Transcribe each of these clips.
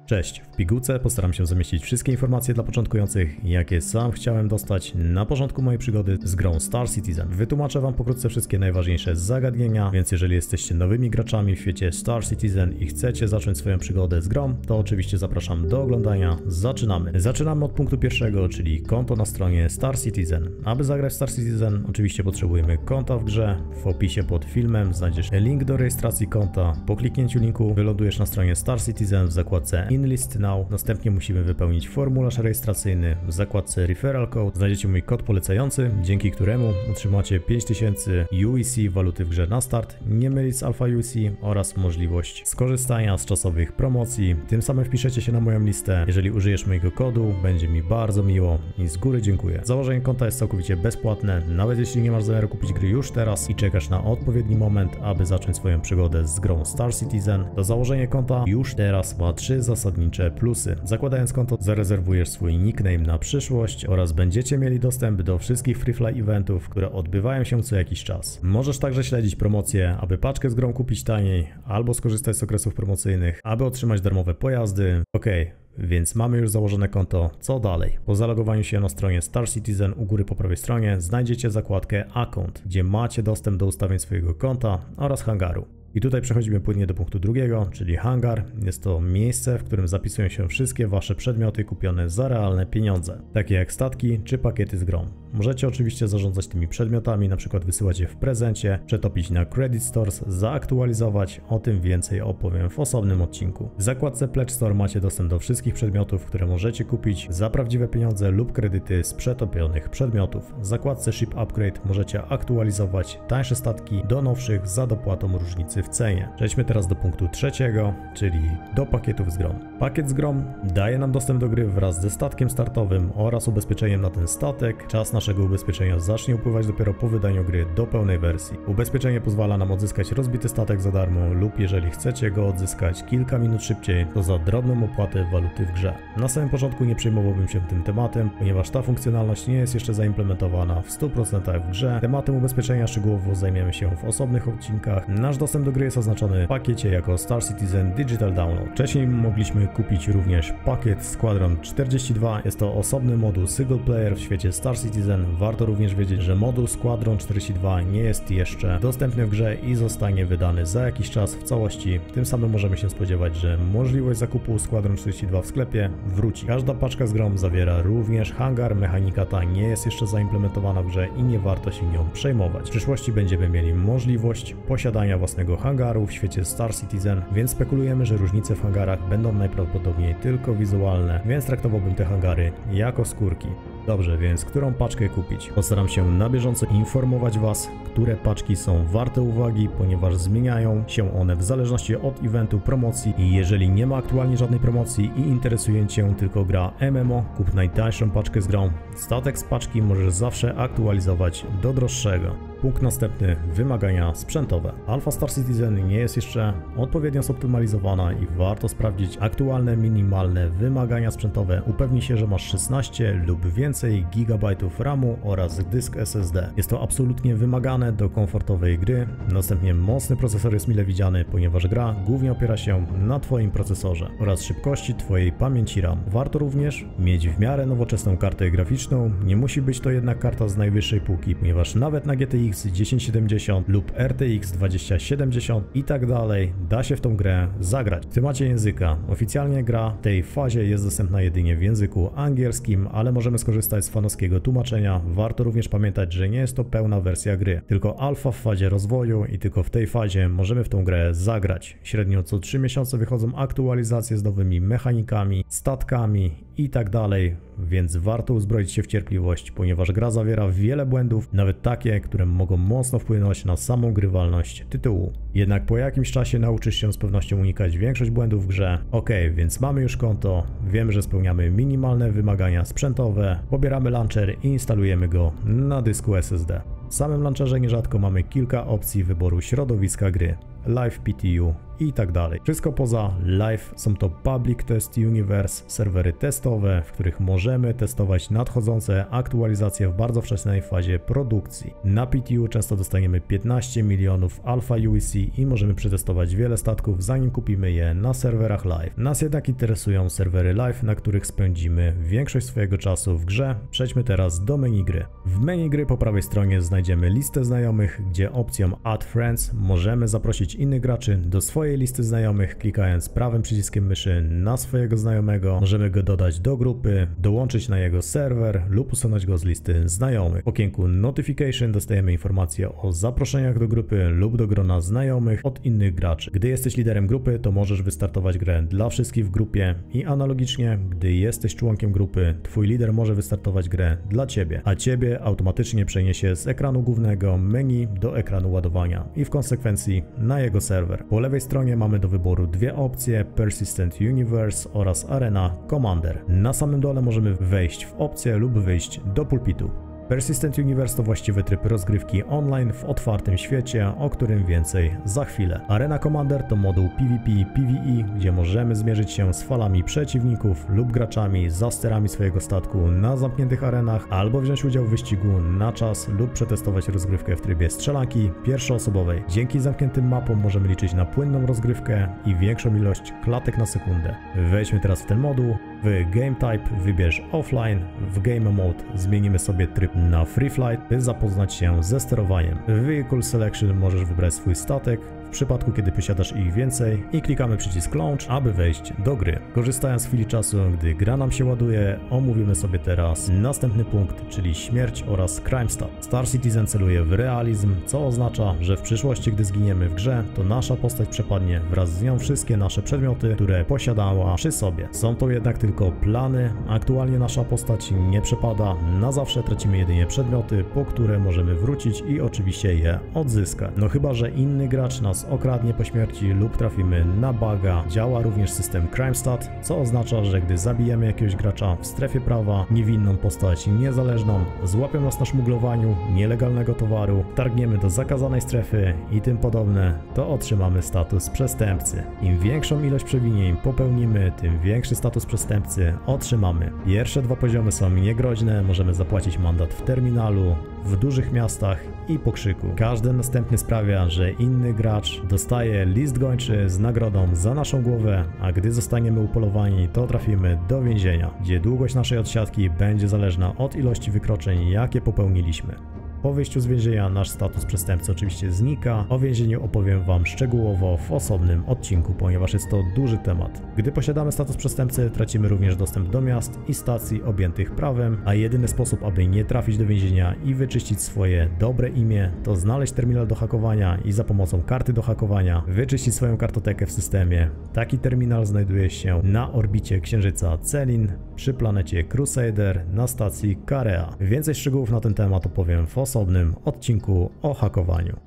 Cześć, w pigułce postaram się zamieścić wszystkie informacje dla początkujących, jakie sam chciałem dostać na początku mojej przygody z grą Star Citizen. Wytłumaczę wam pokrótce wszystkie najważniejsze zagadnienia, więc jeżeli jesteście nowymi graczami w świecie Star Citizen i chcecie zacząć swoją przygodę z grą, to oczywiście zapraszam do oglądania. Zaczynamy. Zaczynamy od punktu pierwszego, czyli konto na stronie Star Citizen. Aby zagrać w Star Citizen, oczywiście potrzebujemy konta w grze. W opisie pod filmem znajdziesz link do rejestracji konta. Po kliknięciu linku wylądujesz na stronie Star Citizen w zakładce Enlist Now. Następnie musimy wypełnić formularz rejestracyjny. W zakładce Referral Code znajdziecie mój kod polecający, dzięki któremu otrzymacie 5000 UEC waluty w grze na start, nie mylić z Alpha UEC, oraz możliwość skorzystania z czasowych promocji. Tym samym wpiszecie się na moją listę. Jeżeli użyjesz mojego kodu, będzie mi bardzo miło i z góry dziękuję. Założenie konta jest całkowicie bezpłatne, nawet jeśli nie masz zamiaru kupić gry już teraz i czekasz na odpowiedni moment, aby zacząć swoją przygodę z grą Star Citizen, to założenie konta już teraz ma 3 zasadnicze plusy. Zakładając konto, zarezerwujesz swój nickname na przyszłość oraz będziecie mieli dostęp do wszystkich free fly eventów, które odbywają się co jakiś czas. Możesz także śledzić promocje, aby paczkę z grą kupić taniej, albo skorzystać z okresów promocyjnych, aby otrzymać darmowe pojazdy. Więc mamy już założone konto, co dalej? Po zalogowaniu się na stronie Star Citizen u góry po prawej stronie znajdziecie zakładkę Account, gdzie macie dostęp do ustawień swojego konta oraz hangaru. I tutaj przechodzimy płynnie do punktu drugiego, czyli hangar. Jest to miejsce, w którym zapisują się wszystkie wasze przedmioty kupione za realne pieniądze, takie jak statki czy pakiety z grą. Możecie oczywiście zarządzać tymi przedmiotami, na przykład wysyłać je w prezencie, przetopić na Credit Stores, zaaktualizować, o tym więcej opowiem w osobnym odcinku. W zakładce Pledge Store macie dostęp do wszystkich przedmiotów, które możecie kupić za prawdziwe pieniądze lub kredyty z przetopionych przedmiotów. W zakładce Ship Upgrade możecie aktualizować tańsze statki do nowszych za dopłatą różnicy w cenie. Przejdźmy teraz do punktu trzeciego, czyli do pakietów z grą. Pakiet z grą daje nam dostęp do gry wraz ze statkiem startowym oraz ubezpieczeniem na ten statek. Czas naszego ubezpieczenia zacznie upływać dopiero po wydaniu gry do pełnej wersji. Ubezpieczenie pozwala nam odzyskać rozbity statek za darmo lub jeżeli chcecie go odzyskać kilka minut szybciej, to za drobną opłatę waluty w grze. Na samym początku nie przejmowałbym się tym tematem, ponieważ ta funkcjonalność nie jest jeszcze zaimplementowana w 100% w grze. Tematem ubezpieczenia szczegółowo zajmiemy się w osobnych odcinkach. Nasz dostęp do gry jest oznaczony w pakiecie jako Star Citizen Digital Download. Wcześniej mogliśmy kupić również pakiet Squadron 42. Jest to osobny moduł single player w świecie Star Citizen. Warto również wiedzieć, że moduł Squadron 42 nie jest jeszcze dostępny w grze i zostanie wydany za jakiś czas w całości. Tym samym możemy się spodziewać, że możliwość zakupu Squadron 42 w sklepie wróci. Każda paczka z grą zawiera również hangar. Mechanika ta nie jest jeszcze zaimplementowana w grze i nie warto się nią przejmować. W przyszłości będziemy mieli możliwość posiadania własnego hangaru w świecie Star Citizen, więc spekulujemy, że różnice w hangarach będą najprawdopodobniej tylko wizualne, więc traktowałbym te hangary jako skórki. Dobrze, więc którą paczkę kupić? Postaram się na bieżąco informować was, które paczki są warte uwagi, ponieważ zmieniają się one w zależności od eventu, promocji i jeżeli nie ma aktualnie żadnej promocji i interesuje cię tylko gra MMO, kup najtańszą paczkę z grą. Statek z paczki możesz zawsze aktualizować do droższego. Punkt następny, wymagania sprzętowe. Alpha Star Citizen nie jest jeszcze odpowiednio zoptymalizowana i warto sprawdzić aktualne minimalne wymagania sprzętowe. Upewnij się, że masz 16 lub więcej gigabajtów RAMu oraz dysk SSD. Jest to absolutnie wymagane do komfortowej gry. Następnie mocny procesor jest mile widziany, ponieważ gra głównie opiera się na twoim procesorze oraz szybkości twojej pamięci RAM. Warto również mieć w miarę nowoczesną kartę graficzną. Nie musi być to jednak karta z najwyższej półki, ponieważ nawet na GTX 1070 lub RTX 2070 i tak dalej da się w tą grę zagrać. W temacie języka. Oficjalnie gra w tej fazie jest dostępna jedynie w języku angielskim, ale możemy skorzystać z fanowskiego tłumaczenia. Warto również pamiętać, że nie jest to pełna wersja gry, tylko alfa w fazie rozwoju i tylko w tej fazie możemy w tą grę zagrać. Średnio co 3 miesiące wychodzą aktualizacje z nowymi mechanikami, statkami i tak dalej, więc warto uzbroić się w cierpliwość, ponieważ gra zawiera wiele błędów, nawet takie, które mogą mocno wpłynąć na samą grywalność tytułu. Jednak po jakimś czasie nauczysz się z pewnością unikać większość błędów w grze. Więc mamy już konto, wiemy, że spełniamy minimalne wymagania sprzętowe, pobieramy launcher i instalujemy go na dysku SSD. W samym launcherze nierzadko mamy kilka opcji wyboru środowiska gry, Live PTU i tak dalej. Wszystko poza Live są to Public Test Universe, serwery testowe, w których możemy testować nadchodzące aktualizacje w bardzo wczesnej fazie produkcji. Na PTU często dostaniemy 15 milionów alpha UEC i możemy przetestować wiele statków, zanim kupimy je na serwerach Live. Nas jednak interesują serwery Live, na których spędzimy większość swojego czasu w grze. Przejdźmy teraz do menu gry. W menu gry po prawej stronie znajdziemy listę znajomych, gdzie opcją Add Friends możemy zaprosić innych graczy do swojej listy znajomych, klikając prawym przyciskiem myszy na swojego znajomego. Możemy go dodać do grupy, dołączyć na jego serwer lub usunąć go z listy znajomych. W okienku Notification dostajemy informacje o zaproszeniach do grupy lub do grona znajomych od innych graczy. Gdy jesteś liderem grupy, to możesz wystartować grę dla wszystkich w grupie i analogicznie, gdy jesteś członkiem grupy, twój lider może wystartować grę dla ciebie, a ciebie automatycznie przeniesie z ekranu głównego menu do ekranu ładowania i w konsekwencji na jego serwer. Po lewej stronie mamy do wyboru dwie opcje, Persistent Universe oraz Arena Commander. Na samym dole możemy wejść w opcję lub wyjść do pulpitu. Persistent Universe to właściwy tryb rozgrywki online w otwartym świecie, o którym więcej za chwilę. Arena Commander to moduł PvP/PvE, gdzie możemy zmierzyć się z falami przeciwników lub graczami za sterami swojego statku na zamkniętych arenach, albo wziąć udział w wyścigu na czas lub przetestować rozgrywkę w trybie strzelanki pierwszoosobowej. Dzięki zamkniętym mapom możemy liczyć na płynną rozgrywkę i większą ilość klatek na sekundę. Wejdźmy teraz w ten moduł. W Game Type wybierz Offline, w Game Mode zmienimy sobie tryb na Free Flight, by zapoznać się ze sterowaniem. W Vehicle Selection możesz wybrać swój statek, w przypadku kiedy posiadasz ich więcej i klikamy przycisk Launch, aby wejść do gry. Korzystając z chwili czasu, gdy gra nam się ładuje, omówimy sobie teraz następny punkt, czyli śmierć oraz Crime Stat. Star Citizen celuje w realizm, co oznacza, że w przyszłości, gdy zginiemy w grze, to nasza postać przepadnie wraz z nią wszystkie nasze przedmioty, które posiadała przy sobie. Są to jednak tylko plany, aktualnie nasza postać nie przepada, na zawsze tracimy jedynie przedmioty, po które możemy wrócić i oczywiście je odzyskać. No chyba, że inny gracz nas okradnie po śmierci lub trafimy na buga. Działa również system Crime Stat, co oznacza, że gdy zabijemy jakiegoś gracza w strefie prawa, niewinną postać niezależną, złapią nas na szmuglowaniu nielegalnego towaru, targniemy do zakazanej strefy i tym podobne, to otrzymamy status przestępcy. Im większą ilość przewinień popełnimy, tym większy status przestępcy otrzymamy. Pierwsze dwa poziomy są niegroźne, możemy zapłacić mandat w terminalu, w dużych miastach i po krzyku. Każdy następny sprawia, że inny gracz dostaje list gończy z nagrodą za naszą głowę, a gdy zostaniemy upolowani, to trafimy do więzienia, gdzie długość naszej odsiadki będzie zależna od ilości wykroczeń, jakie popełniliśmy. Po wyjściu z więzienia nasz status przestępcy oczywiście znika. O więzieniu opowiem Wam szczegółowo w osobnym odcinku, ponieważ jest to duży temat. Gdy posiadamy status przestępcy, tracimy również dostęp do miast i stacji objętych prawem, a jedyny sposób, aby nie trafić do więzienia i wyczyścić swoje dobre imię, to znaleźć terminal do hakowania i za pomocą karty do hakowania wyczyścić swoją kartotekę w systemie. Taki terminal znajduje się na orbicie księżyca Celin, przy planecie Crusader, na stacji Karea. Więcej szczegółów na ten temat opowiem w osobnym odcinku o hakowaniu.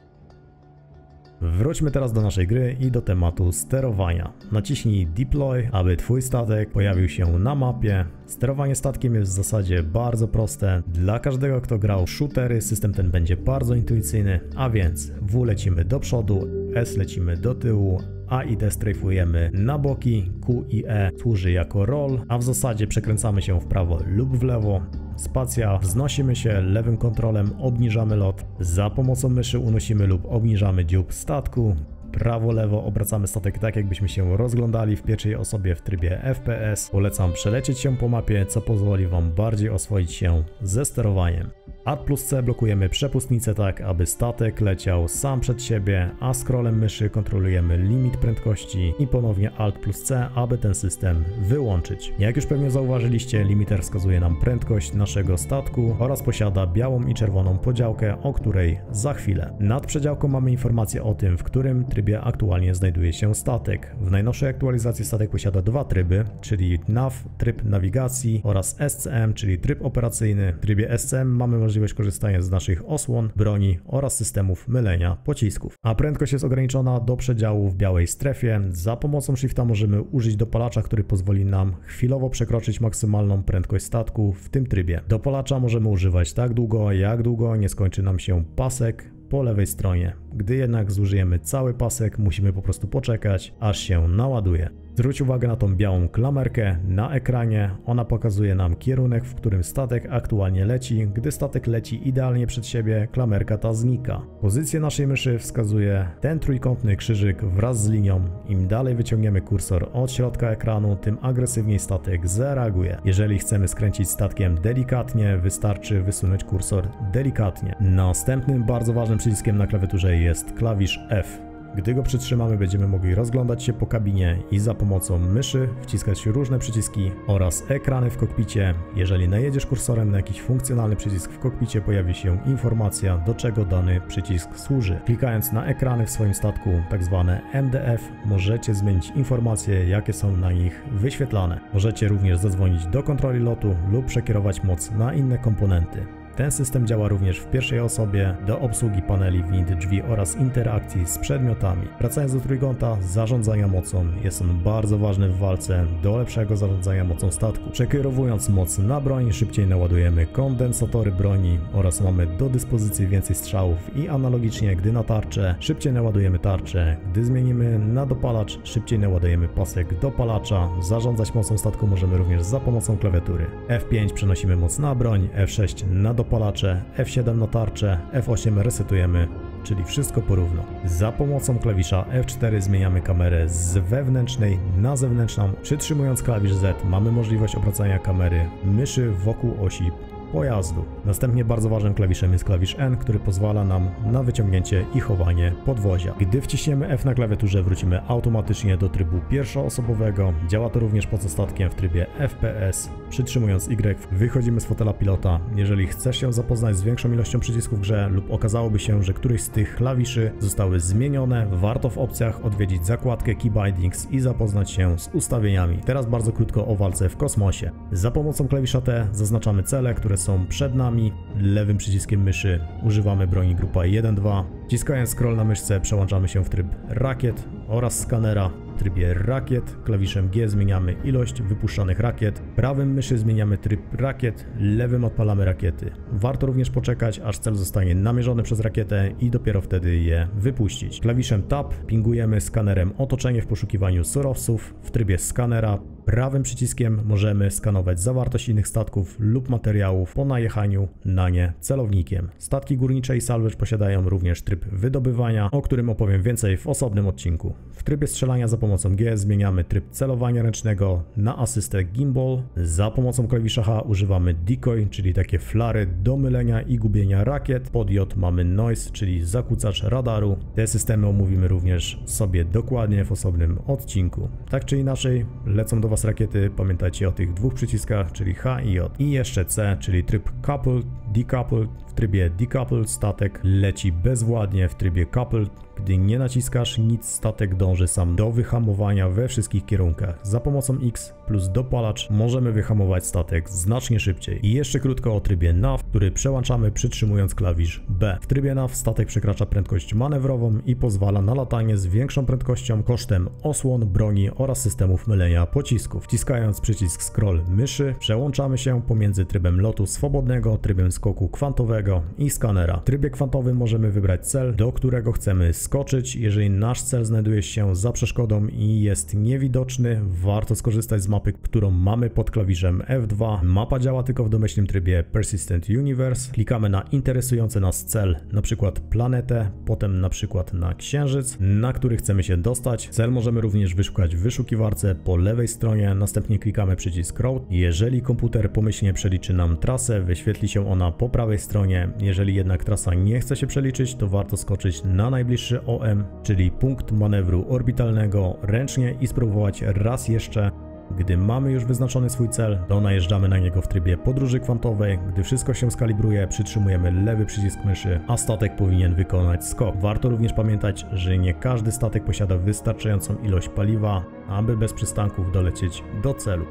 Wróćmy teraz do naszej gry i do tematu sterowania. Naciśnij Deploy, aby Twój statek pojawił się na mapie. Sterowanie statkiem jest w zasadzie bardzo proste. Dla każdego, kto grał shootery, system ten będzie bardzo intuicyjny, a więc W lecimy do przodu, S lecimy do tyłu, A i D strajfujemy na boki, Q i E służy jako roll, a w zasadzie przekręcamy się w prawo lub w lewo. Spacja, wznosimy się, lewym kontrolem obniżamy lot, za pomocą myszy unosimy lub obniżamy dziób statku. Prawo-lewo obracamy statek tak, jakbyśmy się rozglądali w pierwszej osobie w trybie FPS. Polecam przelecieć się po mapie, co pozwoli Wam bardziej oswoić się ze sterowaniem. Alt+C blokujemy przepustnicę tak, aby statek leciał sam przed siebie, a scrollem myszy kontrolujemy limit prędkości i ponownie Alt+C, aby ten system wyłączyć. Jak już pewnie zauważyliście, limiter wskazuje nam prędkość naszego statku oraz posiada białą i czerwoną podziałkę, o której za chwilę. Nad przedziałką mamy informację o tym, w którym trybie aktualnie znajduje się statek. W najnowszej aktualizacji statek posiada dwa tryby, czyli NAV, tryb nawigacji oraz SCM, czyli tryb operacyjny. W trybie SCM mamy możliwość możliwość korzystania z naszych osłon, broni oraz systemów mylenia pocisków. A prędkość jest ograniczona do przedziału w białej strefie. Za pomocą shifta możemy użyć dopalacza, który pozwoli nam chwilowo przekroczyć maksymalną prędkość statku w tym trybie. Dopalacza możemy używać tak długo, jak długo nie skończy nam się pasek po lewej stronie. Gdy jednak zużyjemy cały pasek, musimy po prostu poczekać, aż się naładuje. Zwróć uwagę na tą białą klamerkę na ekranie. Ona pokazuje nam kierunek, w którym statek aktualnie leci. Gdy statek leci idealnie przed siebie, klamerka ta znika. Pozycję naszej myszy wskazuje ten trójkątny krzyżyk wraz z linią. Im dalej wyciągniemy kursor od środka ekranu, tym agresywniej statek zareaguje. Jeżeli chcemy skręcić statkiem delikatnie, wystarczy wysunąć kursor delikatnie. Następnym bardzo ważnym przyciskiem na klawiaturze jest klawisz F. Gdy go przytrzymamy, będziemy mogli rozglądać się po kabinie i za pomocą myszy wciskać różne przyciski oraz ekrany w kokpicie. Jeżeli najedziesz kursorem na jakiś funkcjonalny przycisk w kokpicie, pojawi się informacja, do czego dany przycisk służy. Klikając na ekrany w swoim statku, tak zwane MDF, możecie zmienić informacje, jakie są na nich wyświetlane. Możecie również zadzwonić do kontroli lotu lub przekierować moc na inne komponenty. Ten system działa również w pierwszej osobie do obsługi paneli, wind, drzwi oraz interakcji z przedmiotami. Wracając do trójkąta zarządzania mocą, jest on bardzo ważny w walce do lepszego zarządzania mocą statku. Przekierowując moc na broń, szybciej naładujemy kondensatory broni oraz mamy do dyspozycji więcej strzałów i analogicznie, gdy na tarczę, szybciej naładujemy tarczę. Gdy zmienimy na dopalacz, szybciej naładujemy pasek dopalacza. Zarządzać mocą statku możemy również za pomocą klawiatury. F5 przenosimy moc na broń, F6 na dopalacze, F7 na tarczę, F8 resetujemy, czyli wszystko porówno. Za pomocą klawisza F4 zmieniamy kamerę z wewnętrznej na zewnętrzną. Przytrzymując klawisz Z mamy możliwość obracania kamery myszy wokół osi pojazdu. Następnie bardzo ważnym klawiszem jest klawisz N, który pozwala nam na wyciągnięcie i chowanie podwozia. Gdy wciśniemy F na klawiaturze, wrócimy automatycznie do trybu pierwszoosobowego. Działa to również poza statkiem w trybie FPS. Przytrzymując Y wychodzimy z fotela pilota. Jeżeli chcesz się zapoznać z większą ilością przycisków w grze lub okazałoby się, że któryś z tych klawiszy zostały zmienione, warto w opcjach odwiedzić zakładkę Key Bindings i zapoznać się z ustawieniami. Teraz bardzo krótko o walce w kosmosie. Za pomocą klawisza T zaznaczamy cele, które są przed nami. Lewym przyciskiem myszy używamy broni grupa 1-2. Wciskając scroll na myszce przełączamy się w tryb rakiet oraz skanera. W trybie rakiet klawiszem G zmieniamy ilość wypuszczanych rakiet. Prawym myszy zmieniamy tryb rakiet, lewym odpalamy rakiety. Warto również poczekać, aż cel zostanie namierzony przez rakietę i dopiero wtedy je wypuścić. Klawiszem Tab pingujemy skanerem otoczenie w poszukiwaniu surowców. W trybie skanera prawym przyciskiem możemy skanować zawartość innych statków lub materiałów po najechaniu na nie celownikiem. Statki górnicze i salvage posiadają również tryb wydobywania, o którym opowiem więcej w osobnym odcinku. W trybie strzelania za pomocą G zmieniamy tryb celowania ręcznego na asystę gimbal. Za pomocą klawisza H używamy decoy, czyli takie flary do mylenia i gubienia rakiet. Pod J mamy noise, czyli zakłócacz radaru. Te systemy omówimy również sobie dokładnie w osobnym odcinku. Tak czy inaczej, lecą do Was rakiety, pamiętajcie o tych dwóch przyciskach, czyli H i J. I jeszcze C, czyli tryb coupled, decoupled. W trybie decoupled statek leci bezwładnie, w trybie coupled, gdy nie naciskasz nic, statek dąży sam do wyhamowania we wszystkich kierunkach. Za pomocą X plus dopalacz możemy wyhamować statek znacznie szybciej. I jeszcze krótko o trybie NAV, który przełączamy przytrzymując klawisz B. W trybie NAV statek przekracza prędkość manewrową i pozwala na latanie z większą prędkością kosztem osłon, broni oraz systemów mylenia pocisków. Wciskając przycisk scroll myszy przełączamy się pomiędzy trybem lotu swobodnego, trybem skoku kwantowego i skanera. W trybie kwantowym możemy wybrać cel, do którego chcemy skoczyć. Jeżeli nasz cel znajduje się za przeszkodą i jest niewidoczny, warto skorzystać z mapy, którą mamy pod klawiszem F2. Mapa działa tylko w domyślnym trybie Persistent Universe. Klikamy na interesujący nas cel, na przykład planetę, potem na przykład na księżyc, na który chcemy się dostać. Cel możemy również wyszukać w wyszukiwarce po lewej stronie, następnie klikamy przycisk Route. Jeżeli komputer pomyślnie przeliczy nam trasę, wyświetli się ona po prawej stronie. Jeżeli jednak trasa nie chce się przeliczyć, to warto skoczyć na najbliższy OM, czyli punkt manewru orbitalnego, ręcznie i spróbować raz jeszcze. Gdy mamy już wyznaczony swój cel, to najeżdżamy na niego w trybie podróży kwantowej. Gdy wszystko się skalibruje, przytrzymujemy lewy przycisk myszy, a statek powinien wykonać skok. Warto również pamiętać, że nie każdy statek posiada wystarczającą ilość paliwa, aby bez przystanków dolecieć do celu.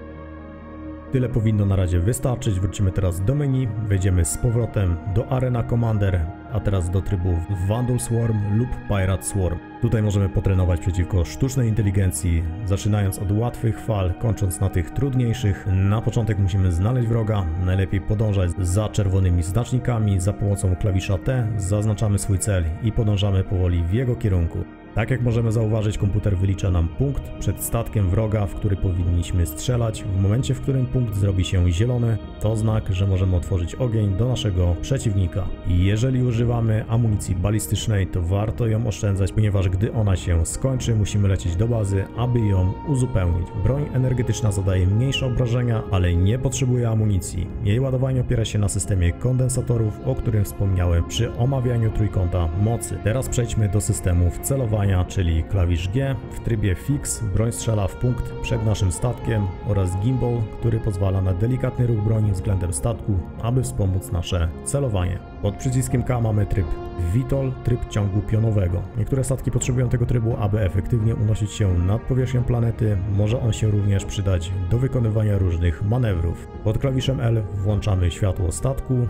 Tyle powinno na razie wystarczyć. Wrócimy teraz do menu, wejdziemy z powrotem do Arena Commander, a teraz do trybów Vandal Swarm lub Pirate Swarm. Tutaj możemy potrenować przeciwko sztucznej inteligencji, zaczynając od łatwych fal, kończąc na tych trudniejszych. Na początek musimy znaleźć wroga, najlepiej podążać za czerwonymi znacznikami, za pomocą klawisza T zaznaczamy swój cel i podążamy powoli w jego kierunku. Tak jak możemy zauważyć, komputer wylicza nam punkt przed statkiem wroga, w który powinniśmy strzelać. W momencie, w którym punkt zrobi się zielony, to znak, że możemy otworzyć ogień do naszego przeciwnika. I jeżeli używamy amunicji balistycznej, to warto ją oszczędzać, ponieważ gdy ona się skończy, musimy lecieć do bazy, aby ją uzupełnić. Broń energetyczna zadaje mniejsze obrażenia, ale nie potrzebuje amunicji. Jej ładowanie opiera się na systemie kondensatorów, o którym wspomniałem przy omawianiu trójkąta mocy. Teraz przejdźmy do systemów celowania, czyli klawisz G. W trybie Fix broń strzela w punkt przed naszym statkiem oraz gimbal, który pozwala na delikatny ruch broni względem statku, aby wspomóc nasze celowanie. Pod przyciskiem K mamy tryb VTOL, tryb ciągu pionowego. Niektóre statki potrzebują tego trybu, aby efektywnie unosić się nad powierzchnią planety. Może on się również przydać do wykonywania różnych manewrów. Pod klawiszem L włączamy światło statku.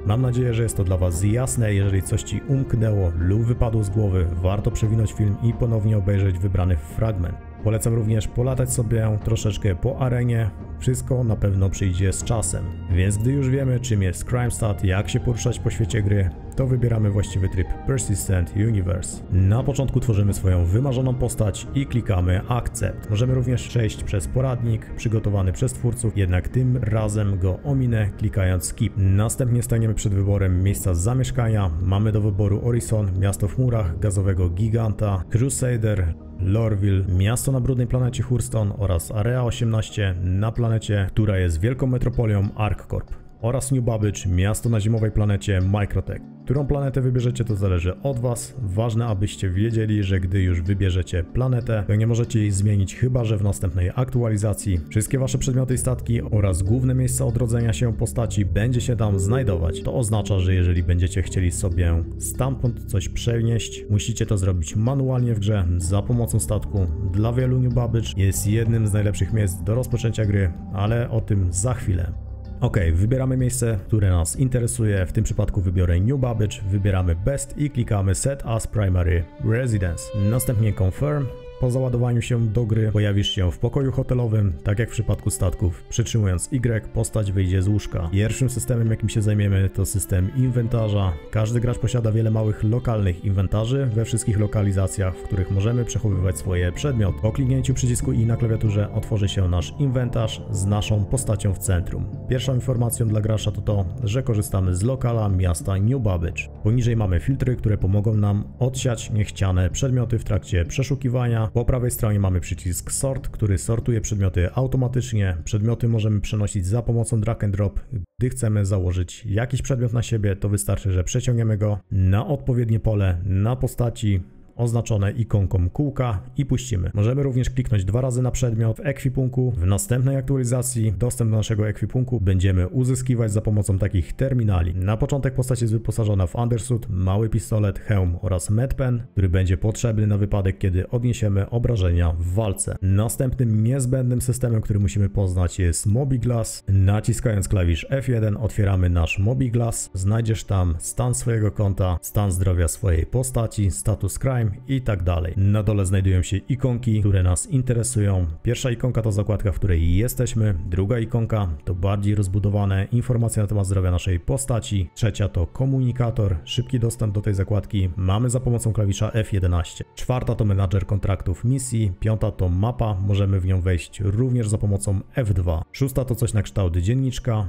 Mam nadzieję, że jest to dla Was jasne. Jeżeli coś Ci umknęło lub wypadło z głowy, warto przewinąć film i ponownie obejrzeć wybrany fragment. Polecam również polatać sobie troszeczkę po arenie. Wszystko na pewno przyjdzie z czasem. Więc gdy już wiemy, czym jest CrimeStat, jak się poruszać po świecie gry, to wybieramy właściwy tryb Persistent Universe. Na początku tworzymy swoją wymarzoną postać i klikamy Accept. Możemy również przejść przez poradnik przygotowany przez twórców, jednak tym razem go ominę klikając Skip. Następnie staniemy przed wyborem miejsca zamieszkania. Mamy do wyboru Orison, miasto w chmurach, gazowego giganta, Crusader, Lorville, miasto na brudnej planecie Hurston oraz Area 18 na planecie, która jest wielką metropolią ArcCorp, oraz New Babbage, miasto na zimowej planecie Microtech. Którą planetę wybierzecie, to zależy od Was. Ważne, abyście wiedzieli, że gdy już wybierzecie planetę, to nie możecie jej zmienić, chyba że w następnej aktualizacji. Wszystkie Wasze przedmioty i statki oraz główne miejsca odrodzenia się postaci będzie się tam znajdować. To oznacza, że jeżeli będziecie chcieli sobie stamtąd coś przenieść, musicie to zrobić manualnie w grze za pomocą statku. Dla wielu New Babbage jest jednym z najlepszych miejsc do rozpoczęcia gry, ale o tym za chwilę. Ok, wybieramy miejsce, które nas interesuje. W tym przypadku wybiorę New Babbage, wybieramy Best i klikamy Set as Primary Residence. Następnie Confirm. Po załadowaniu się do gry pojawisz się w pokoju hotelowym, tak jak w przypadku statków. Przytrzymując Y, postać wyjdzie z łóżka. Pierwszym systemem, jakim się zajmiemy, to system inwentarza. Każdy gracz posiada wiele małych lokalnych inwentarzy we wszystkich lokalizacjach, w których możemy przechowywać swoje przedmioty. Po kliknięciu przycisku I na klawiaturze otworzy się nasz inwentarz z naszą postacią w centrum. Pierwszą informacją dla gracza to to, że korzystamy z lokala miasta New Babbage. Poniżej mamy filtry, które pomogą nam odsiać niechciane przedmioty w trakcie przeszukiwania. Po prawej stronie mamy przycisk Sort, który sortuje przedmioty automatycznie. Przedmioty możemy przenosić za pomocą drag and drop. Gdy chcemy założyć jakiś przedmiot na siebie, to wystarczy, że przeciągniemy go na odpowiednie pole na postaci oznaczone ikonką kółka i puścimy. Możemy również kliknąć 2 razy na przedmiot w ekwipunku. W następnej aktualizacji dostęp do naszego ekwipunku będziemy uzyskiwać za pomocą takich terminali. Na początek postać jest wyposażona w undersuit, mały pistolet, hełm oraz medpen, który będzie potrzebny na wypadek, kiedy odniesiemy obrażenia w walce. Następnym niezbędnym systemem, który musimy poznać, jest Mobiglass. Naciskając klawisz F1 otwieramy nasz Mobiglass. Znajdziesz tam stan swojego konta, stan zdrowia swojej postaci, status crime i tak dalej. Na dole znajdują się ikonki, które nas interesują. Pierwsza ikonka to zakładka, w której jesteśmy. Druga ikonka to bardziej rozbudowane informacje na temat zdrowia naszej postaci. Trzecia to komunikator. Szybki dostęp do tej zakładki mamy za pomocą klawisza F11. Czwarta to menadżer kontraktów misji. Piąta to mapa. Możemy w nią wejść również za pomocą F2. Szósta to coś na kształt dzienniczka.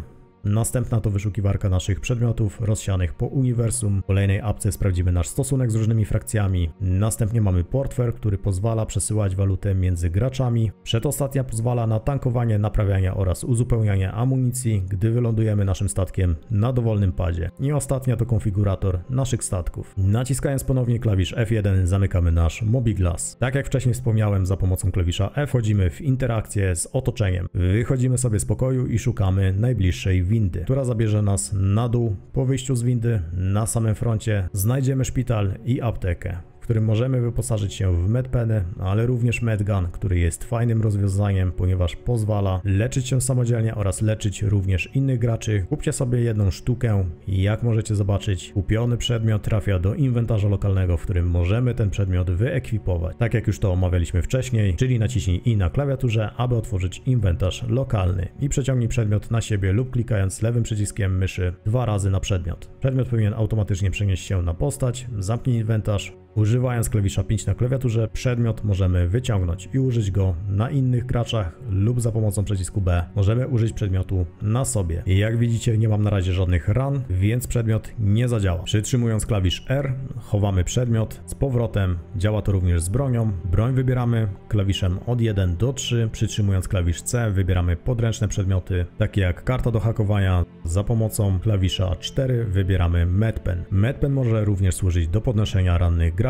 Następna to wyszukiwarka naszych przedmiotów rozsianych po uniwersum. W kolejnej apce sprawdzimy nasz stosunek z różnymi frakcjami. Następnie mamy portfel, który pozwala przesyłać walutę między graczami. Przedostatnia pozwala na tankowanie, naprawianie oraz uzupełnianie amunicji, gdy wylądujemy naszym statkiem na dowolnym padzie. I ostatnia to konfigurator naszych statków. Naciskając ponownie klawisz F1 zamykamy nasz Mobiglass. Tak jak wcześniej wspomniałem, za pomocą klawisza F wchodzimy w interakcję z otoczeniem. Wychodzimy sobie z pokoju i szukamy najbliższej windy, która zabierze nas na dół. Po wyjściu z windy na samym froncie znajdziemy szpital i aptekę, w którym możemy wyposażyć się w medpeny, ale również medgun, który jest fajnym rozwiązaniem, ponieważ pozwala leczyć się samodzielnie oraz leczyć również innych graczy. Kupcie sobie jedną sztukę i jak możecie zobaczyć, kupiony przedmiot trafia do inwentarza lokalnego, w którym możemy ten przedmiot wyekwipować. Tak jak już to omawialiśmy wcześniej, czyli naciśnij I na klawiaturze, aby otworzyć inwentarz lokalny i przeciągnij przedmiot na siebie lub klikając lewym przyciskiem myszy 2 razy na przedmiot. Przedmiot powinien automatycznie przenieść się na postać, zamknij inwentarz. Używając klawisza 5 na klawiaturze, przedmiot możemy wyciągnąć i użyć go na innych graczach lub za pomocą przycisku B możemy użyć przedmiotu na sobie. I jak widzicie, nie mam na razie żadnych ran, więc przedmiot nie zadziała. Przytrzymując klawisz R, chowamy przedmiot z powrotem. Działa to również z bronią. Broń wybieramy klawiszem od 1 do 3. Przytrzymując klawisz C, wybieramy podręczne przedmioty, takie jak karta do hakowania. Za pomocą klawisza 4 wybieramy medpen. Medpen może również służyć do podnoszenia rannych graczy.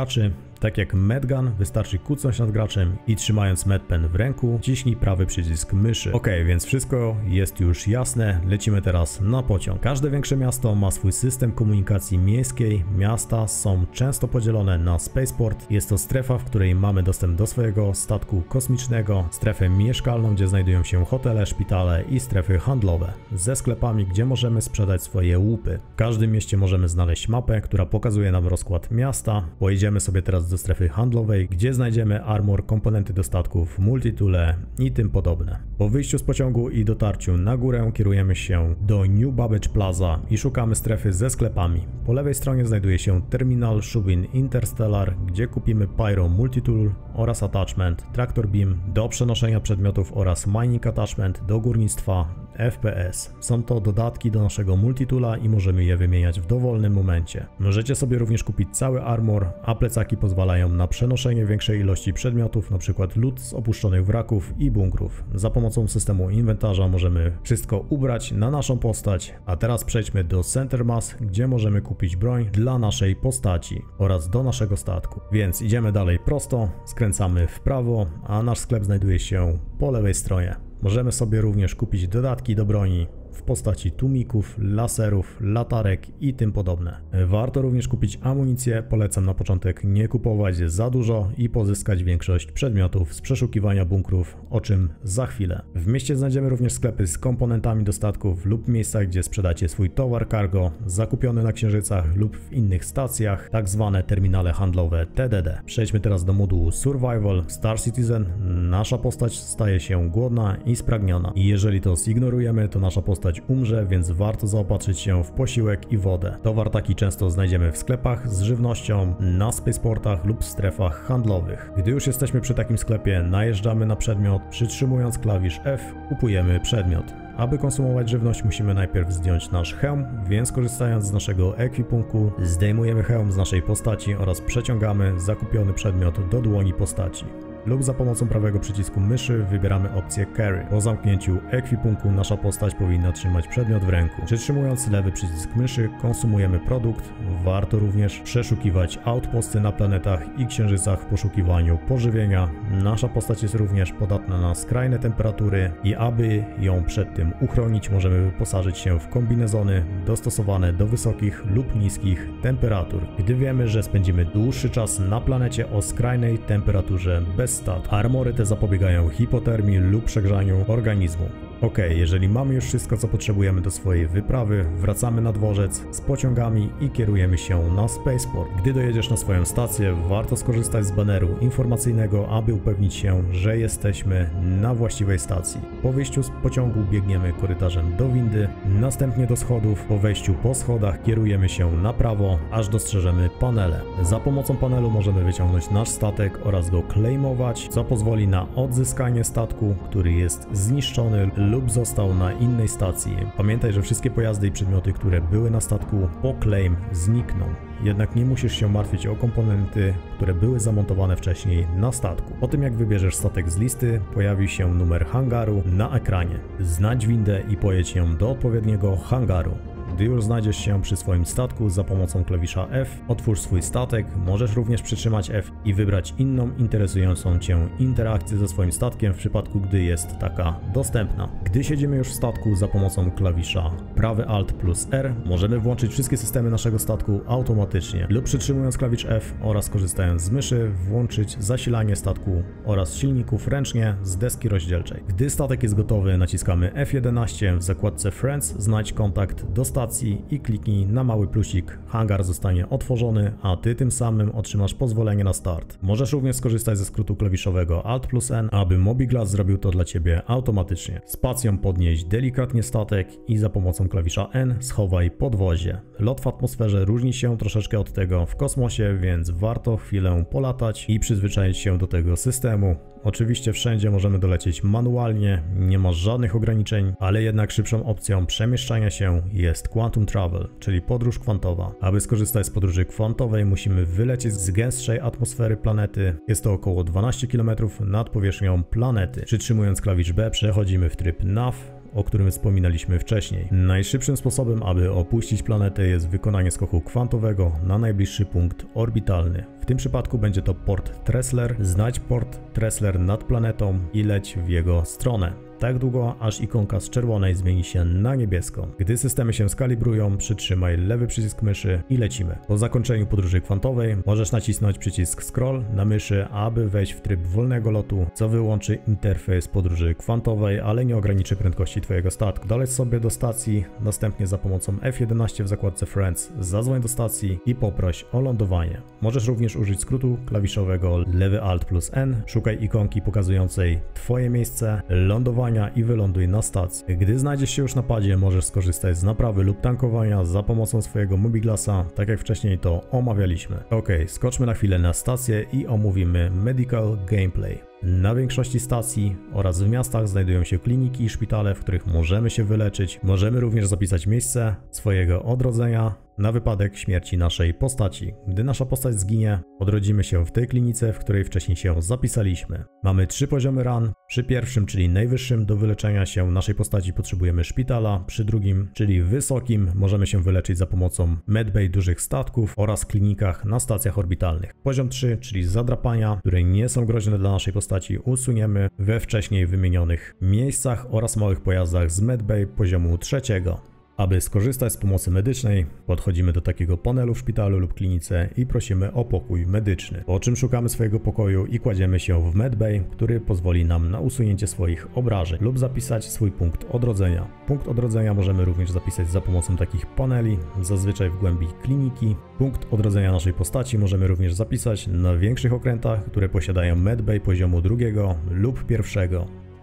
Tak jak medgun, wystarczy kucnąć nad graczem i trzymając medpen w ręku, ciśnij prawy przycisk myszy. Ok, więc wszystko jest już jasne, lecimy teraz na pociąg. Każde większe miasto ma swój system komunikacji miejskiej. Miasta są często podzielone na spaceport. Jest to strefa, w której mamy dostęp do swojego statku kosmicznego, strefę mieszkalną, gdzie znajdują się hotele, szpitale i strefy handlowe ze sklepami, gdzie możemy sprzedać swoje łupy. W każdym mieście możemy znaleźć mapę, która pokazuje nam rozkład miasta. Pojedziemy sobie teraz do strefy handlowej, gdzie znajdziemy armor, komponenty do statków, multitoole i tym podobne. Po wyjściu z pociągu i dotarciu na górę kierujemy się do New Babbage Plaza i szukamy strefy ze sklepami. Po lewej stronie znajduje się terminal Shubin Interstellar, gdzie kupimy Pyro Multitool oraz Attachment Tractor Beam do przenoszenia przedmiotów oraz Mining Attachment do górnictwa FPS. Są to dodatki do naszego multitoola i możemy je wymieniać w dowolnym momencie. Możecie sobie również kupić cały armor, a plecaki pozwalają na przenoszenie większej ilości przedmiotów, np. loot z opuszczonych wraków i bunkrów. Za pomocą systemu inwentarza możemy wszystko ubrać na naszą postać, a teraz przejdźmy do Center Mass, gdzie możemy kupić broń dla naszej postaci oraz do naszego statku. Więc idziemy dalej prosto, skręcamy w prawo, a nasz sklep znajduje się po lewej stronie. Możemy sobie również kupić dodatki do broni w postaci tłumików, laserów, latarek i tym podobne. Warto również kupić amunicję, polecam na początek nie kupować za dużo i pozyskać większość przedmiotów z przeszukiwania bunkrów, o czym za chwilę. W mieście znajdziemy również sklepy z komponentami do statków lub miejscach, gdzie sprzedacie swój towar cargo zakupiony na księżycach lub w innych stacjach, tak zwane terminale handlowe TDD. Przejdźmy teraz do modułu Survival. Star Citizen. Nasza postać staje się głodna i spragniona i jeżeli to zignorujemy, to nasza postać umrze, więc warto zaopatrzyć się w posiłek i wodę. Towar taki często znajdziemy w sklepach z żywnością, na spaceportach lub w strefach handlowych. Gdy już jesteśmy przy takim sklepie, najeżdżamy na przedmiot, przytrzymując klawisz F, kupujemy przedmiot. Aby konsumować żywność, musimy najpierw zdjąć nasz hełm, więc korzystając z naszego ekwipunku, zdejmujemy hełm z naszej postaci oraz przeciągamy zakupiony przedmiot do dłoni postaci. Lub za pomocą prawego przycisku myszy wybieramy opcję Carry. Po zamknięciu ekwipunku nasza postać powinna trzymać przedmiot w ręku. Przytrzymując lewy przycisk myszy konsumujemy produkt. Warto również przeszukiwać outposty na planetach i księżycach w poszukiwaniu pożywienia. Nasza postać jest również podatna na skrajne temperatury i aby ją przed tym uchronić, możemy wyposażyć się w kombinezony dostosowane do wysokich lub niskich temperatur. Gdy wiemy, że spędzimy dłuższy czas na planecie o skrajnej temperaturze bez armory te zapobiegają hipotermii lub przegrzaniu organizmu. Ok, jeżeli mamy już wszystko, co potrzebujemy do swojej wyprawy, wracamy na dworzec z pociągami i kierujemy się na spaceport. Gdy dojedziesz na swoją stację, warto skorzystać z baneru informacyjnego, aby upewnić się, że jesteśmy na właściwej stacji. Po wyjściu z pociągu biegniemy korytarzem do windy, następnie do schodów. Po wejściu po schodach kierujemy się na prawo, aż dostrzeżemy panele. Za pomocą panelu możemy wyciągnąć nasz statek oraz go claimować, co pozwoli na odzyskanie statku, który jest zniszczony lub został na innej stacji. Pamiętaj, że wszystkie pojazdy i przedmioty, które były na statku po claim znikną. Jednak nie musisz się martwić o komponenty, które były zamontowane wcześniej na statku. Po tym jak wybierzesz statek z listy, pojawi się numer hangaru na ekranie. Znajdź windę i pojedź ją do odpowiedniego hangaru. Gdy już znajdziesz się przy swoim statku, za pomocą klawisza F otwórz swój statek, możesz również przytrzymać F i wybrać inną interesującą Cię interakcję ze swoim statkiem w przypadku, gdy jest taka dostępna. Gdy siedzimy już w statku, za pomocą klawisza prawy Alt plus R możemy włączyć wszystkie systemy naszego statku automatycznie lub przytrzymując klawisz F oraz korzystając z myszy włączyć zasilanie statku oraz silników ręcznie z deski rozdzielczej. Gdy statek jest gotowy, naciskamy F11 w zakładce Friends, znajdź kontakt do stacji i kliknij na mały plusik. Hangar zostanie otworzony, a Ty tym samym otrzymasz pozwolenie na start. Możesz również skorzystać ze skrótu klawiszowego Alt plus N, aby Mobiglas zrobił to dla Ciebie automatycznie. Spacją podnieś delikatnie statek i za pomocą klawisza N schowaj podwozie. Lot w atmosferze różni się troszeczkę od tego w kosmosie, więc warto chwilę polatać i przyzwyczaić się do tego systemu. Oczywiście wszędzie możemy dolecieć manualnie, nie ma żadnych ograniczeń, ale jednak szybszą opcją przemieszczania się jest Quantum Travel, czyli podróż kwantowa. Aby skorzystać z podróży kwantowej, musimy wylecieć z gęstszej atmosfery planety. Jest to około 12 km nad powierzchnią planety. Przytrzymując klawisz B przechodzimy w tryb NAV, o którym wspominaliśmy wcześniej. Najszybszym sposobem, aby opuścić planetę jest wykonanie skoku kwantowego na najbliższy punkt orbitalny. W tym przypadku będzie to port Tressler. Znajdź port Tressler nad planetą i leć w jego stronę. Tak długo, aż ikonka z czerwonej zmieni się na niebieską. Gdy systemy się skalibrują, przytrzymaj lewy przycisk myszy i lecimy. Po zakończeniu podróży kwantowej możesz nacisnąć przycisk Scroll na myszy, aby wejść w tryb wolnego lotu, co wyłączy interfejs podróży kwantowej, ale nie ograniczy prędkości Twojego statku. Doleć sobie do stacji, następnie za pomocą F11 w zakładce Friends zadzwoń do stacji i poproś o lądowanie. Możesz również użyć skrótu klawiszowego lewy Alt plus N, szukaj ikonki pokazującej Twoje miejsce lądowania i wyląduj na stacji. Gdy znajdziesz się już na padzie, możesz skorzystać z naprawy lub tankowania za pomocą swojego Mobiglasa, tak jak wcześniej to omawialiśmy. Ok, skoczmy na chwilę na stację i omówimy Medical Gameplay. Na większości stacji oraz w miastach znajdują się kliniki i szpitale, w których możemy się wyleczyć. Możemy również zapisać miejsce swojego odrodzenia na wypadek śmierci naszej postaci. Gdy nasza postać zginie, odrodzimy się w tej klinice, w której wcześniej się zapisaliśmy. Mamy 3 poziomy ran. Przy pierwszym, czyli najwyższym, do wyleczenia się naszej postaci potrzebujemy szpitala. Przy drugim, czyli wysokim, możemy się wyleczyć za pomocą medbay dużych statków oraz klinikach na stacjach orbitalnych. Poziom 3, czyli zadrapania, które nie są groźne dla naszej postaci, usuniemy we wcześniej wymienionych miejscach oraz małych pojazdach z medbay poziomu 3. Aby skorzystać z pomocy medycznej, podchodzimy do takiego panelu w szpitalu lub klinice i prosimy o pokój medyczny. Po czym szukamy swojego pokoju i kładziemy się w medbay, który pozwoli nam na usunięcie swoich obrażeń lub zapisać swój punkt odrodzenia. Punkt odrodzenia możemy również zapisać za pomocą takich paneli, zazwyczaj w głębi kliniki. Punkt odrodzenia naszej postaci możemy również zapisać na większych okrętach, które posiadają medbay poziomu 2 lub 1.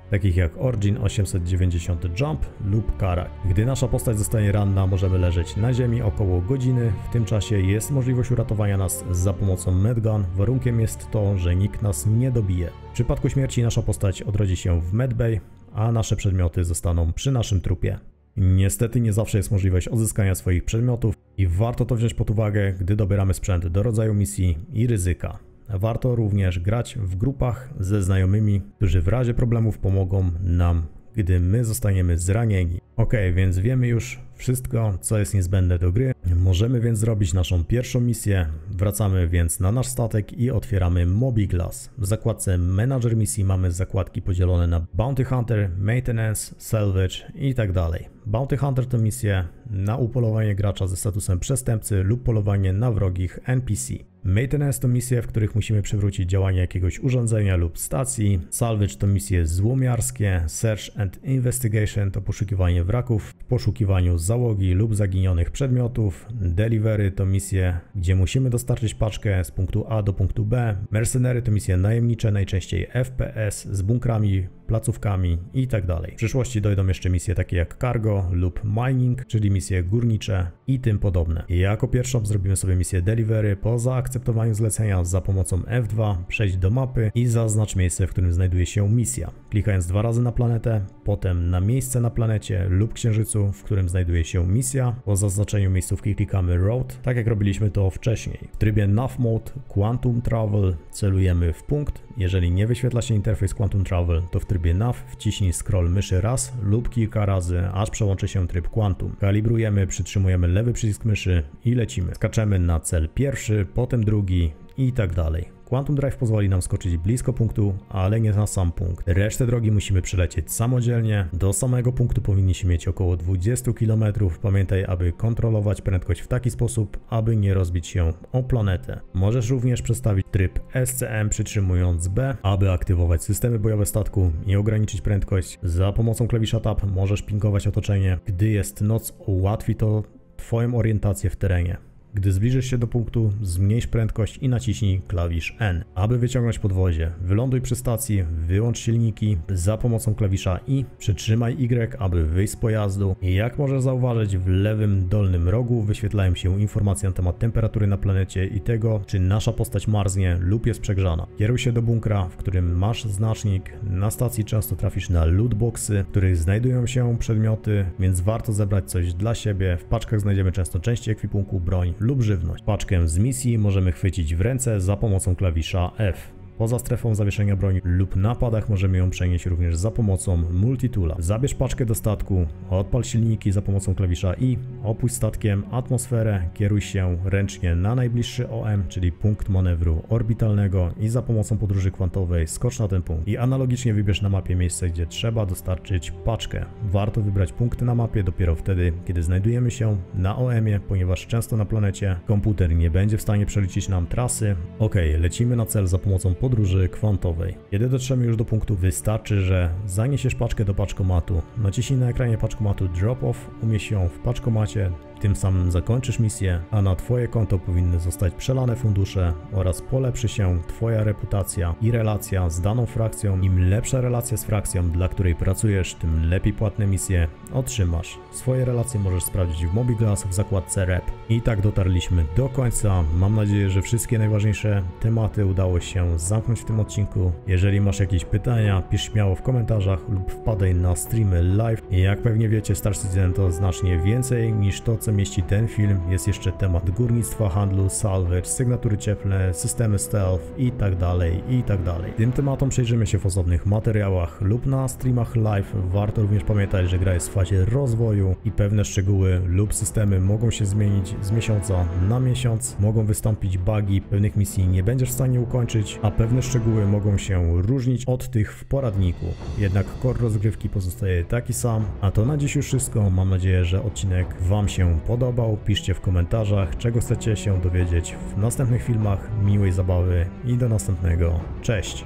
takich jak Origin 890 Jump lub Karak. Gdy nasza postać zostaje ranna, możemy leżeć na ziemi około godziny. W tym czasie jest możliwość uratowania nas za pomocą medgun. Warunkiem jest to, że nikt nas nie dobije. W przypadku śmierci nasza postać odrodzi się w medbay, a nasze przedmioty zostaną przy naszym trupie. Niestety nie zawsze jest możliwość odzyskania swoich przedmiotów i warto to wziąć pod uwagę, gdy dobieramy sprzęt do rodzaju misji i ryzyka. Warto również grać w grupach ze znajomymi, którzy w razie problemów pomogą nam, gdy my zostaniemy zranieni. Ok, więc wiemy już wszystko, co jest niezbędne do gry. Możemy więc zrobić naszą pierwszą misję. Wracamy więc na nasz statek i otwieramy Mobiglas. W zakładce Manager misji mamy zakładki podzielone na Bounty Hunter, Maintenance, Salvage i tak dalej. Bounty Hunter to misje na upolowanie gracza ze statusem przestępcy lub polowanie na wrogich NPC. Maintenance to misje, w których musimy przywrócić działanie jakiegoś urządzenia lub stacji. Salvage to misje złomiarskie. Search and Investigation to poszukiwanie wraków w poszukiwaniu załogi lub zaginionych przedmiotów. Delivery to misje, gdzie musimy dostarczyć paczkę z punktu A do punktu B. Mercenary to misje najemnicze, najczęściej FPS z bunkrami, placówkami i tak dalej. W przyszłości dojdą jeszcze misje takie jak Cargo lub Mining, czyli misje górnicze i tym podobne. Jako pierwszą zrobimy sobie misję Delivery. Po zaakceptowaniu zlecenia za pomocą F2 przejdź do mapy i zaznacz miejsce, w którym znajduje się misja. Klikając 2 razy na planetę, potem na miejsce na planecie lub księżycu, w którym znajduje znajduje się misja. Po zaznaczeniu miejscówki klikamy Road, tak jak robiliśmy to wcześniej. W trybie Nav Mode Quantum Travel celujemy w punkt. Jeżeli nie wyświetla się interfejs Quantum Travel, to w trybie Nav wciśnij scroll myszy raz lub kilka razy, aż przełączy się tryb Quantum. Kalibrujemy, przytrzymujemy lewy przycisk myszy i lecimy. Skaczemy na cel pierwszy, potem drugi i tak dalej. Quantum Drive pozwoli nam skoczyć blisko punktu, ale nie na sam punkt. Resztę drogi musimy przelecieć samodzielnie. Do samego punktu powinniśmy mieć około 20 km. Pamiętaj, aby kontrolować prędkość w taki sposób, aby nie rozbić się o planetę. Możesz również przestawić tryb SCM przytrzymując B, aby aktywować systemy bojowe statku i ograniczyć prędkość. Za pomocą klawisza Tab możesz pingować otoczenie. Gdy jest noc, ułatwi to Twoją orientację w terenie. Gdy zbliżysz się do punktu, zmniejsz prędkość i naciśnij klawisz N. Aby wyciągnąć podwozie, wyląduj przy stacji, wyłącz silniki za pomocą klawisza I, przytrzymaj Y, aby wyjść z pojazdu. Jak możesz zauważyć, w lewym dolnym rogu wyświetlają się informacje na temat temperatury na planecie i tego, czy nasza postać marznie lub jest przegrzana. Kieruj się do bunkra, w którym masz znacznik. Na stacji często trafisz na lootboxy, w których znajdują się przedmioty, więc warto zebrać coś dla siebie. W paczkach znajdziemy często części ekwipunku, broń lub żywność. Paczkę z misji możemy chwycić w ręce za pomocą klawisza F. Poza strefą zawieszenia broni lub napadach możemy ją przenieść również za pomocą multitoola. Zabierz paczkę do statku, odpal silniki za pomocą klawisza I, opuść statkiem atmosferę, kieruj się ręcznie na najbliższy OM, czyli punkt manewru orbitalnego i za pomocą podróży kwantowej skocz na ten punkt. I analogicznie wybierz na mapie miejsce, gdzie trzeba dostarczyć paczkę. Warto wybrać punkty na mapie dopiero wtedy, kiedy znajdujemy się na OM-ie, ponieważ często na planecie komputer nie będzie w stanie przeliczyć nam trasy. Ok, lecimy na cel za pomocą podróży kwantowej. Kiedy dotrzemy już do punktu, wystarczy, że zaniesiesz paczkę do paczkomatu. Naciśnij na ekranie paczkomatu Drop Off, umieść ją w paczkomacie. Tym samym zakończysz misję, a na Twoje konto powinny zostać przelane fundusze oraz polepszy się Twoja reputacja i relacja z daną frakcją. Im lepsza relacja z frakcją, dla której pracujesz, tym lepiej płatne misje otrzymasz. Swoje relacje możesz sprawdzić w Mobiglass w zakładce Rep. I tak dotarliśmy do końca. Mam nadzieję, że wszystkie najważniejsze tematy udało się zamknąć w tym odcinku. Jeżeli masz jakieś pytania, pisz śmiało w komentarzach lub wpadaj na streamy live. I jak pewnie wiecie, Star Citizen to znacznie więcej niż to, co mieści ten film. Jest jeszcze temat górnictwa, handlu, salvage, sygnatury cieplne, systemy stealth i tak dalej, i tak dalej. Tym tematom przejrzymy się w osobnych materiałach lub na streamach live. Warto również pamiętać, że gra jest w fazie rozwoju i pewne szczegóły lub systemy mogą się zmienić z miesiąca na miesiąc. Mogą wystąpić bugi, pewnych misji nie będziesz w stanie ukończyć, a pewne szczegóły mogą się różnić od tych w poradniku. Jednak core rozgrywki pozostaje taki sam. A to na dziś już wszystko. Mam nadzieję, że odcinek Wam się podobał. Piszcie w komentarzach, czego chcecie się dowiedzieć w następnych filmach. Miłej zabawy i do następnego. Cześć!